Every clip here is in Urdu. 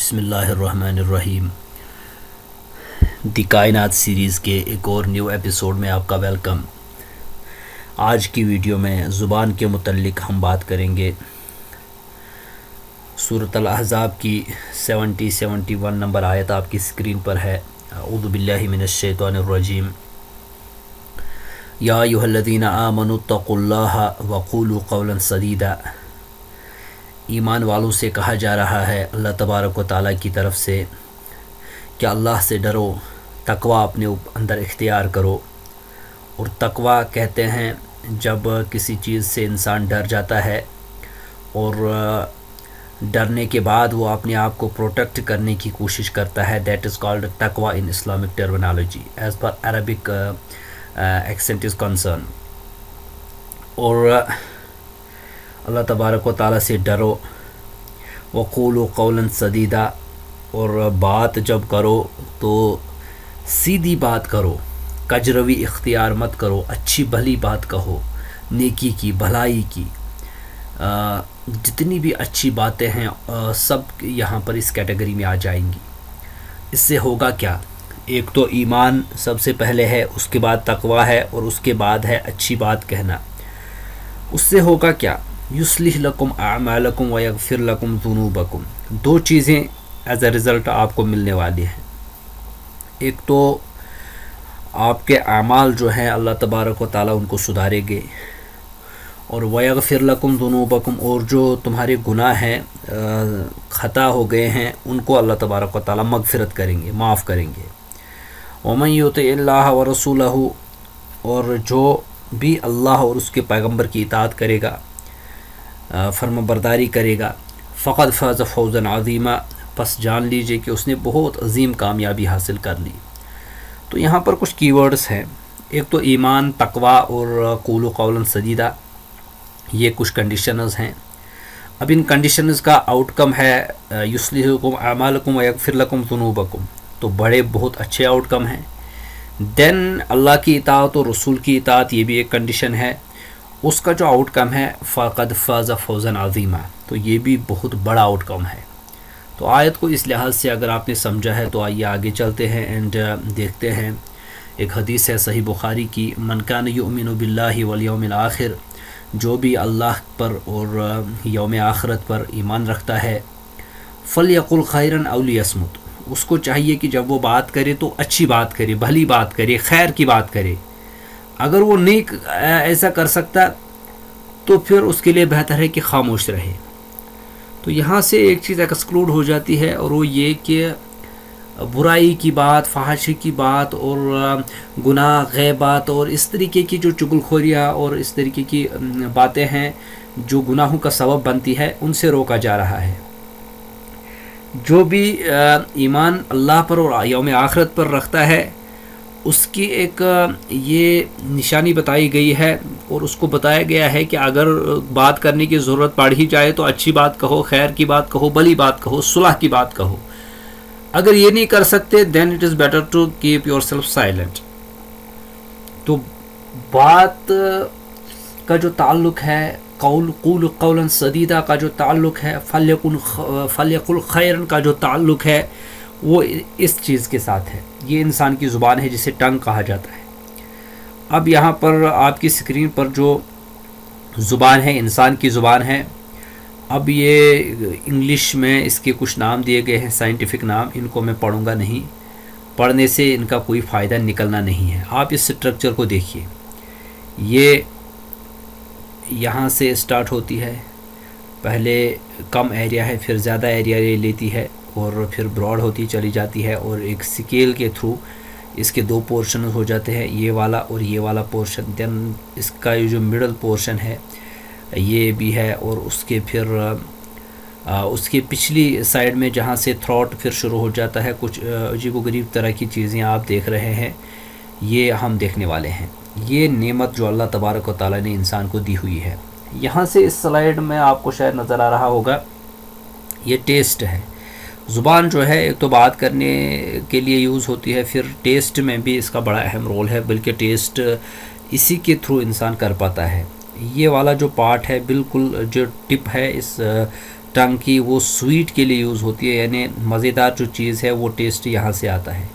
بسم اللہ الرحمن الرحیم۔ دی کائنات سیریز کے ایک اور نیو ایپیسوڈ میں آپ کا ویلکم۔ آج کی ویڈیو میں زبان کے متعلق ہم بات کریں گے۔ سورۃ الاحزاب کی 71 نمبر آیت آپ کی اسکرین پر ہے۔ اعوذ باللہ من الشیطان الرجیم۔ یا ایھا الذین آمنوا اتقوا اللہ وقولوا قولا سدیدا۔ ایمان والوں سے کہا جا رہا ہے اللہ تبارک و تعالیٰ کی طرف سے کہ اللہ سے ڈرو، تقوی اپنے اندر اختیار کرو۔ اور تقوی کہتے ہیں جب کسی چیز سے انسان ڈر جاتا ہے اور ڈرنے کے بعد وہ اپنے آپ کو پروٹیکٹ کرنے کی کوشش کرتا ہے، دیٹ از کالڈ تقوی in Islamic terminology as per Arabic accent is concern. اور اللہ تبارک و تعالیٰ سے ڈرو، وقولوا قولا سدیدا، اور بات جب کرو تو سیدھی بات کرو، کجروی اختیار مت کرو، اچھی بھلی بات کہو، نیکی کی، بھلائی کی، جتنی بھی اچھی باتیں ہیں سب یہاں پر اس کیٹیگری میں آ جائیں گی۔ اس سے ہوگا کیا؟ ایک تو ایمان سب سے پہلے ہے، اس کے بعد تقوی ہے، اور اس کے بعد ہے اچھی بات کہنا۔ اس سے ہوگا کیا؟ یصلح لکم اعمالکم ویغفر لکم ذنوبکم۔ دو چیزیں ایز اے رزلٹ آپ کو ملنے والی ہیں۔ ایک تو آپ کے اعمال جو ہیں اللہ تبارک و تعالیٰ ان کو سدھارے گے، اور ویغفر لکم ذنوبکم، اور جو تمہارے گناہ ہیں، خطا ہو گئے ہیں، ان کو اللہ تبارک و تعالیٰ مغفرت کریں گے، معاف کریں گے۔ ومن یطع اللہ ورسولہ، اور جو بھی اللہ اور اس کے پیغمبر کی اطاعت کرے گا، فرما برداری کرے گا، فقد فاز فوزا عظیما، پس جان لیجئے کہ اس نے بہت عظیم کامیابی حاصل کر لی۔ تو یہاں پر کچھ کی ورڈز ہیں۔ ایک تو ایمان، تقوی اور قولوا قولا سدیدا، یہ کچھ کنڈیشنز ہیں۔ اب ان کنڈیشنز کا آؤٹ کم ہے یصلح لکم اعمالکم ویغفر لکم ذنوبکم، تو بڑے بہت اچھے آؤٹ کم ہیں۔ دین اللہ کی اطاعت اور رسول کی اطاعت، یہ بھی ایک کنڈیشن ہے۔ اس کا جو آؤٹ کم ہے فقد فاز فوزا عظیما، تو یہ بھی بہت بڑا آؤٹ کم ہے۔ تو آیت کو اس لحاظ سے اگر آپ نے سمجھا ہے تو آئیے آگے چلتے ہیں اینڈ دیکھتے ہیں۔ ایک حدیث ہے صحیح بخاری کی، من کان یؤمن باللہ والیوم الآخر، جو بھی اللہ پر اور یوم آخرت پر ایمان رکھتا ہے، فلیقل خیرا او لیصمت، اس کو چاہیے کہ جب وہ بات کرے تو اچھی بات کرے، بھلی بات کرے، خیر کی بات کرے۔ اگر وہ نہیں ایسا کر سکتا تو پھر اس کے لیے بہتر ہے کہ خاموش رہے۔ تو یہاں سے ایک چیز ایکسکلوڈ ہو جاتی ہے، اور وہ یہ کہ برائی کی بات، فحاشی کی بات، اور گناہ، غیبات، اور اس طریقے کی جو چغلخوریاں اور اس طریقے کی باتیں ہیں جو گناہوں کا سبب بنتی ہے، ان سے روکا جا رہا ہے۔ جو بھی ایمان اللہ پر اور یوم آخرت پر رکھتا ہے، اس کی ایک یہ نشانی بتائی گئی ہے، اور اس کو بتایا گیا ہے کہ اگر بات کرنے کی ضرورت پڑ ہی جائے تو اچھی بات کہو، خیر کی بات کہو، بھلی بات کہو، صلح کی بات کہو۔ اگر یہ نہیں کر سکتے then it is better to keep yourself silent. تو بات کا جو تعلق ہے، قول قولا سدیدا کا جو تعلق ہے، فلیقل خیرا کا جو تعلق ہے، وہ اس چیز کے ساتھ ہے۔ یہ انسان کی زبان ہے جسے ٹنگ کہا جاتا ہے۔ اب یہاں پر آپ کی اسکرین پر جو زبان ہے، انسان کی زبان ہے۔ اب یہ انگلش میں اس کے کچھ نام دیے گئے ہیں، سائنٹیفک نام، ان کو میں پڑھوں گا نہیں، پڑھنے سے ان کا کوئی فائدہ نکلنا نہیں ہے۔ آپ اس اسٹرکچر کو دیکھیے، یہ یہاں سے اسٹارٹ ہوتی ہے، پہلے کم ایریا ہے، پھر زیادہ ایریا لے لیتی ہے، اور پھر براڈ ہوتی چلی جاتی ہے، اور ایک سکیل کے تھرو اس کے دو پورشن ہو جاتے ہیں، یہ والا اور یہ والا پورشن۔ دین اس کا یہ جو مڈل پورشن ہے یہ بھی ہے، اور اس کے پھر اس کے پچھلی سائڈ میں جہاں سے تھروٹ پھر شروع ہو جاتا ہے، کچھ عجیب و غریب طرح کی چیزیں آپ دیکھ رہے ہیں، یہ ہم دیکھنے والے ہیں۔ یہ نعمت جو اللہ تبارک و تعالیٰ نے انسان کو دی ہوئی ہے۔ یہاں سے اس سلائیڈ میں آپ کو شاید نظر آ رہا ہوگا، یہ ٹیسٹ ہے۔ زبان جو ہے ایک تو بات کرنے کے لیے یوز ہوتی ہے، پھر ٹیسٹ میں بھی اس کا بڑا اہم رول ہے، بلکہ ٹیسٹ اسی کے تھرو انسان کر پاتا ہے۔ یہ والا جو پارٹ ہے، بالکل جو ٹپ ہے اس ٹنگ کی وہ سویٹ کے لیے یوز ہوتی ہے، یعنی مزیدار جو چیز ہے وہ ٹیسٹ یہاں سے آتا ہے.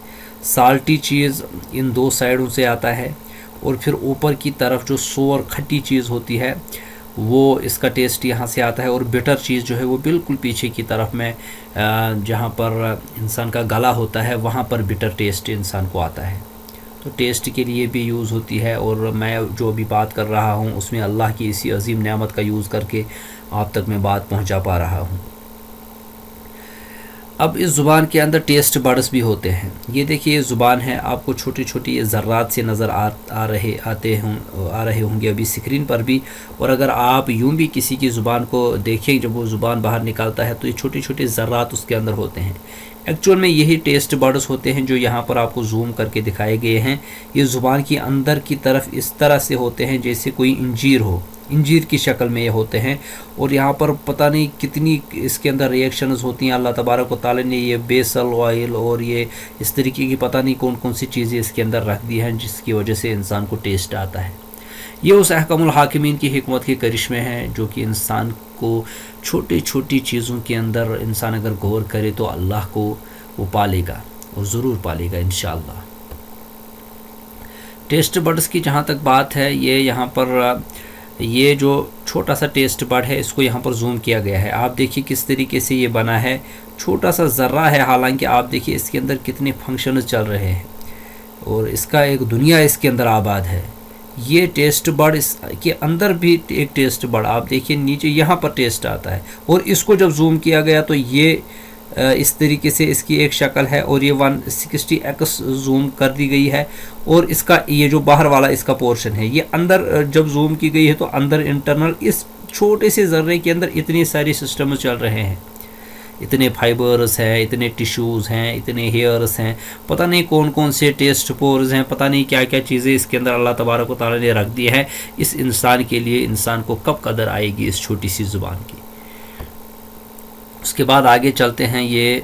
سالٹی چیز ان دو سائڈوں سے آتا ہے، اور پھر اوپر کی طرف جو سور کھٹی چیز ہوتی ہے وہ اس کا ٹیسٹ یہاں سے آتا ہے، اور بٹر چیز جو ہے وہ بالکل پیچھے کی طرف میں جہاں پر انسان کا گلا ہوتا ہے وہاں پر بٹر ٹیسٹ انسان کو آتا ہے. تو ٹیسٹ کے لیے بھی یوز ہوتی ہے، اور میں جو بھی بات کر رہا ہوں اس میں اللہ کی اسی عظیم نعمت کا یوز کر کے آپ تک میں بات پہنچا پا رہا ہوں. اب اس زبان کے اندر ٹیسٹ بڈس بھی ہوتے ہیں. یہ دیکھیے یہ زبان ہے، آپ کو چھوٹی چھوٹی یہ ذرات سے نظر آ رہے ہوں گے ابھی اسکرین پر بھی. اور اگر آپ یوں بھی کسی کی زبان کو دیکھیں جب وہ زبان باہر نکالتا ہے تو یہ چھوٹے چھوٹے ذرات اس کے اندر ہوتے ہیں. ایکچوئل میں یہی ٹیسٹ بڈس ہوتے ہیں جو یہاں پر آپ کو زوم کر کے دکھائے گئے ہیں. یہ زبان کی اندر کی طرف اس طرح سے ہوتے ہیں جیسے کوئی انجیر ہو، انجیر کی شکل میں یہ ہوتے ہیں، اور یہاں پر پتہ نہیں کتنی اس کے اندر ریئیکشنز ہوتی ہیں. اللہ تبارک و تعالی نے یہ بیسل آئل اور یہ اس طریقے کی پتہ نہیں کون کون سی چیزیں اس کے اندر رکھ دی ہیں جس کی وجہ سے انسان کو ٹیسٹ آتا ہے. یہ اس احکم الحاکمین کی حکمت کے کرشمے ہیں جو کہ انسان کو چھوٹی چھوٹی چیزوں کے اندر انسان اگر غور کرے تو اللہ کو وہ پالے گا، اور ضرور پالے گا انشاءاللہ. ٹیسٹ بڈس کی جہاں تک بات ہے، یہ یہاں پر یہ جو چھوٹا سا ٹیسٹ بڈ ہے اس کو یہاں پر زوم کیا گیا ہے. آپ دیکھیے کس طریقے سے یہ بنا ہے، چھوٹا سا ذرہ ہے، حالانکہ آپ دیکھیے اس کے اندر کتنے فنکشنز چل رہے ہیں اور اس کا ایک دنیا اس کے اندر آباد ہے. یہ ٹیسٹ بڈ اس کے اندر بھی ایک ٹیسٹ بڈ آپ دیکھیے نیچے یہاں پر ٹیسٹ آتا ہے، اور اس کو جب زوم کیا گیا تو یہ اس طریقے سے اس کی ایک شکل ہے، اور یہ 160x زوم کر دی گئی ہے. اور اس کا یہ جو باہر والا اس کا پورشن ہے یہ اندر جب زوم کی گئی ہے تو اندر انٹرنل اس چھوٹے سے ذرے کے اندر اتنے سارے سسٹمز چل رہے ہیں، اتنے فائبرز ہیں، اتنے ٹیشوز ہیں، اتنے ہیئرز ہیں، پتہ نہیں کون کون سے ٹیسٹ پورز ہیں، پتہ نہیں کیا کیا چیزیں اس کے اندر اللہ تبارک و تعالی نے رکھ دی ہیں. اس انسان کے لیے انسان کو کب قدر آئے گی اس چھوٹی سی زبان کی. اس کے بعد آگے چلتے ہیں. یہ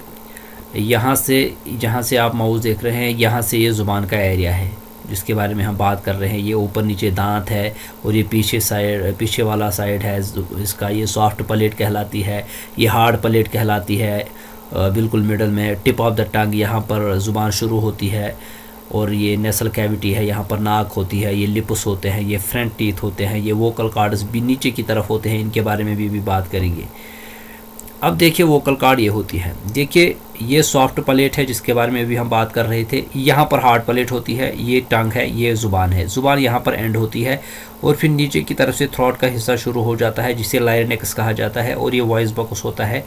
یہاں سے جہاں سے آپ ماؤس دیکھ رہے ہیں یہاں سے یہ زبان کا ایریا ہے جس کے بارے میں ہم بات کر رہے ہیں. یہ اوپر نیچے دانت ہے، اور یہ پیچھے والا سائڈ ہے اس کا، یہ سافٹ پلیٹ کہلاتی ہے، یہ ہارڈ پلیٹ کہلاتی ہے. بالکل مڈل میں ٹپ آف دا ٹنگ یہاں پر زبان شروع ہوتی ہے، اور یہ نیسل کیویٹی ہے، یہاں پر ناک ہوتی ہے، یہ لپس ہوتے ہیں، یہ فرنٹ ٹیتھ ہوتے ہیں، یہ ووکل کارڈز بھی نیچے کی طرف ہوتے ہیں، ان کے بارے میں بھی بات کریں گے. اب دیکھیے ووکل کارڈ یہ ہوتی ہے، دیکھیے یہ سافٹ پلیٹ ہے جس کے بارے میں بھی ہم بات کر رہے تھے. یہاں پر ہارڈ پلیٹ ہوتی ہے، یہ ٹنگ ہے، یہ زبان ہے. زبان یہاں پر اینڈ ہوتی ہے، اور پھر نیچے کی طرف سے تھروٹ کا حصہ شروع ہو جاتا ہے جسے لائرنکس کہا جاتا ہے، اور یہ وائس باکس ہوتا ہے.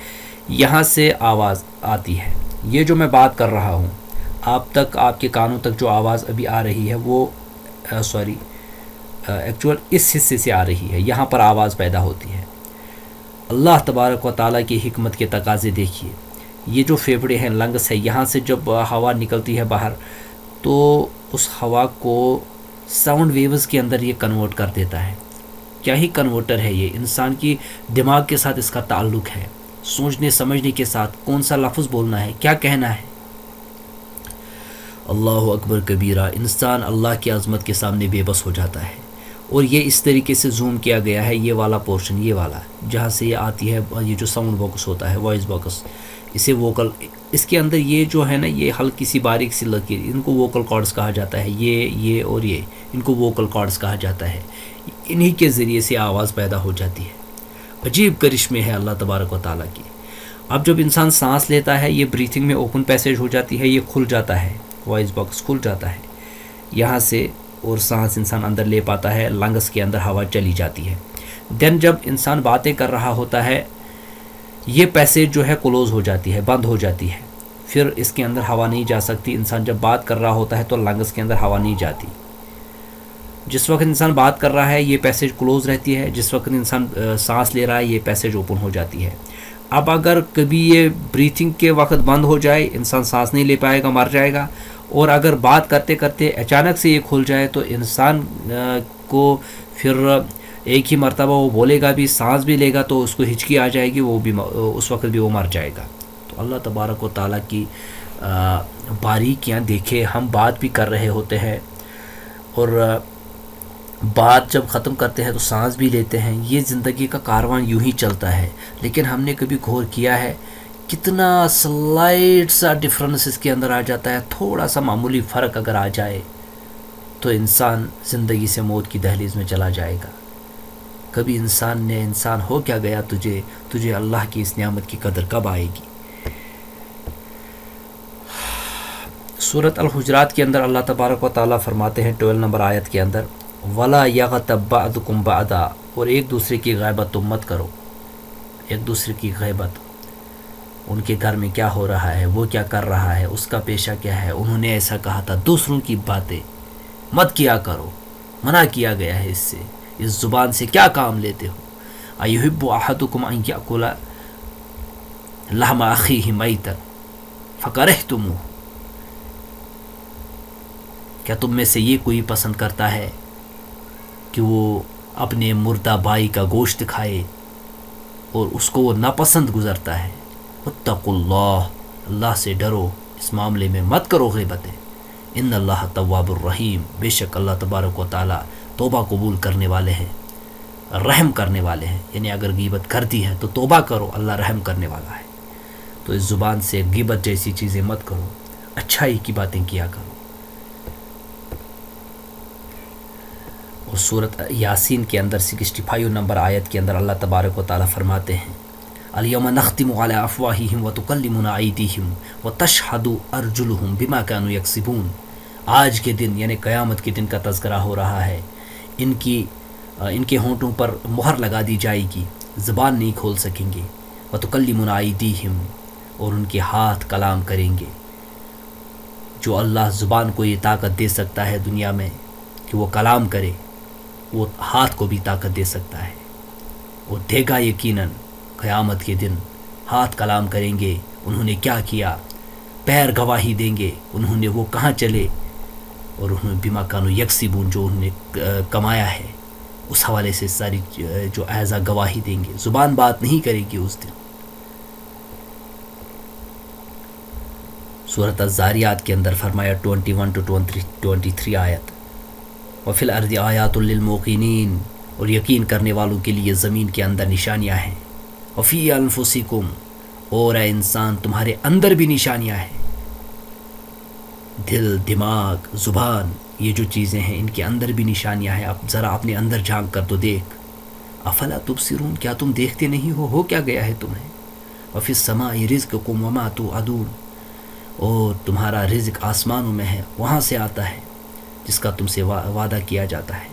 یہاں سے آواز آتی ہے. یہ جو میں بات کر رہا ہوں آپ تک، آپ کے کانوں تک جو آواز ابھی آ رہی ہے وہ ایکچوئل اس حصے سے آ رہی ہے، یہاں پر آواز پیدا ہوتی ہے. اللہ تبارک و تعالیٰ کی حکمت کے تقاضے دیکھیے. یہ جو پھیپھڑے ہیں، لنگس ہے، یہاں سے جب ہوا نکلتی ہے باہر تو اس ہوا کو ساؤنڈ ویوز کے اندر یہ کنورٹ کر دیتا ہے. کیا ہی کنورٹر ہے یہ، انسان کی دماغ کے ساتھ اس کا تعلق ہے، سوچنے سمجھنے کے ساتھ کون سا لفظ بولنا ہے، کیا کہنا ہے. اللہ اکبر کبیرہ. انسان اللہ کی عظمت کے سامنے بے بس ہو جاتا ہے. اور یہ اس طریقے سے زوم کیا گیا ہے، یہ والا پورشن، یہ والا جہاں سے یہ آتی ہے، یہ جو ساؤنڈ باکس ہوتا ہے، وائس باکس، اسے ووکل، اس کے اندر یہ جو ہے نا یہ ہلکی سی باریک سی لکیر، ان کو ووکل کارڈز کہا جاتا ہے. یہ اور یہ ان کو ووکل کارڈز کہا جاتا ہے. انہی کے ذریعے سے آواز پیدا ہو جاتی ہے. عجیب کرشمے ہے اللہ تبارک و تعالیٰ کی. اب جب انسان سانس لیتا ہے یہ بریتھنگ میں اوپن پیسیج ہو جاتی ہے، یہ کھل جاتا ہے، وائس باکس کھل جاتا ہے یہاں سے، اور سانس انسان اندر لے پاتا ہے، لنگس کے اندر ہوا چلی جاتی ہے. دین جب انسان باتیں کر رہا ہوتا ہے یہ پیسیج جو ہے کلوز ہو جاتی ہے، بند ہو جاتی ہے، پھر اس کے اندر ہوا نہیں جا سکتی. انسان جب بات کر رہا ہوتا ہے تو لنگس کے اندر ہوا نہیں جاتی. جس وقت انسان بات کر رہا ہے یہ پیسیج کلوز رہتی ہے، جس وقت انسان سانس لے رہا ہے یہ پیسیج اوپن ہو جاتی ہے. اب اگر کبھی یہ بریتھنگ کے وقت بند ہو جائے انسان سانس نہیں لے پائے گا، مر جائے گا. اور اگر بات کرتے کرتے اچانک سے یہ کھل جائے تو انسان کو پھر ایک ہی مرتبہ وہ بولے گا بھی، سانس بھی لے گا تو اس کو ہچکی آ جائے گی، وہ بھی اس وقت بھی وہ مر جائے گا. تو اللہ تبارک و تعالیٰ کی باریکیاں دیکھے. ہم بات بھی کر رہے ہوتے ہیں اور بات جب ختم کرتے ہیں تو سانس بھی لیتے ہیں. یہ زندگی کا کاروان یوں ہی چلتا ہے. لیکن ہم نے کبھی غور کیا ہے کتنا سلائٹ سا ڈفرنس اس کے اندر آ جاتا ہے. تھوڑا سا معمولی فرق اگر آ جائے تو انسان زندگی سے موت کی دہلیز میں چلا جائے گا. کبھی انسان ہو کیا گیا تجھے اللہ کی اس نعمت کی قدر کب آئے گی. سورۃ الحجرات کے اندر اللہ تبارک و تعالیٰ فرماتے ہیں 12 نمبر آیت کے اندر وَلَا يَغْتَبْ بَعْضُكُمْ بَعْضًا، اور ایک دوسرے کی غیبت تم مت کرو. ایک دوسرے کی غیبت، ان کے گھر میں کیا ہو رہا ہے، وہ کیا کر رہا ہے، اس کا پیشہ کیا ہے، انہوں نے ایسا کہا تھا، دوسروں کی باتیں مت کیا کرو. منع کیا گیا ہے اس سے. اس زبان سے کیا کام لیتے ہو. أَيُحِبُّ أَحَدُكُمْ أَن يَأْكُلَ لَحْمَ أَخِيهِ مَيْتًا فَكَرِهْتُمُوهُ، کیا تم میں سے یہ کوئی پسند کرتا ہے کہ وہ اپنے مردہ بھائی کا گوشت کھائے اور اس کو وہ ناپسند گزرتا ہے. اتقوا اللہ، اللہ سے ڈرو، اس معاملے میں مت کرو غیبتیں. ان اللہ تواب الرحیم، بے شک اللہ تبارک و تعالیٰ توبہ قبول کرنے والے ہیں، رحم کرنے والے ہیں. یعنی اگر غیبت کرتی ہے تو توبہ کرو، اللہ رحم کرنے والا ہے. تو اس زبان سے غیبت جیسی چیزیں مت کرو، اچھائی کی باتیں کیا کرو. اور سورۃ یاسین کے اندر 65 نمبر آیت کے اندر اللہ تبارک و تعالیٰ فرماتے ہیں الیوم نختم علی افواہہم وتکلمنا ایدیہم وتشہد ارجلہم بما کانوا یکسبون. آج کے دن یعنی قیامت کے دن کا تذکرہ ہو رہا ہے. ان کے ہونٹوں پر مہر لگا دی جائے گی، زبان نہیں کھول سکیں گے. وتکلمنا ایدیہم، اور ان کے ہاتھ کلام کریں گے. جو اللہ زبان کو یہ طاقت دے سکتا ہے دنیا میں کہ وہ کلام کرے، وہ ہاتھ کو بھی طاقت دے سکتا ہے. وہ دے گا یقیناً. قیامت کے دن ہاتھ کلام کریں گے، انہوں نے کیا کیا. پیر گواہی دیں گے، انہوں نے وہ کہاں چلے. اور انہوں نے بما کانوا یکسبون، جو انہوں نے کمایا ہے اس حوالے سے ساری جو اعضاء گواہی دیں گے. زبان بات نہیں کرے گی اس دن. سورۃ الزاریات کے اندر فرمایا 21 to 23 آیت وَفِي الْأَرْضِ آیَاتٌ لِلْمُوقِنِينَ، اور یقین کرنے والوں کے لیے زمین کے اندر نشانیاں ہیں. وَفِي أَنفُسِكُمْ، اور اے انسان تمہارے اندر بھی نشانیاں ہیں. دل، دماغ، زبان، یہ جو چیزیں ہیں ان کے اندر بھی نشانیاں ہیں. اب ذرا اپنے اندر جھانک کر تو دیکھ. افلا تبصرون، کیا تم دیکھتے نہیں ہو کیا گیا ہے تمہیں. وَفِي السَّمَاءِ رِزْقُكُمْ وَمَا تُوعَدُونَ، اور تمہارا رزق آسمانوں میں ہے، وہاں سے آتا ہے جس کا تم سے وعدہ کیا جاتا ہے.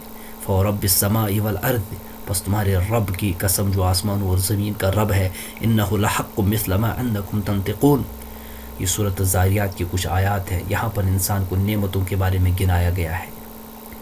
فَوَرَبِّ السَّمَاءِ وَالْأَرْضِ، بس تمہارے رب کی قسم جو آسمانوں اور زمین کا رب ہے. إِنَّهُ لَحَقٌّ مِثْلَ مَا أَنَّكُمْ تَنطِقُونَ. یہ سورۃ الزاریات کی کچھ آیات ہیں. یہاں پر انسان کو نعمتوں کے بارے میں گنایا گیا ہے.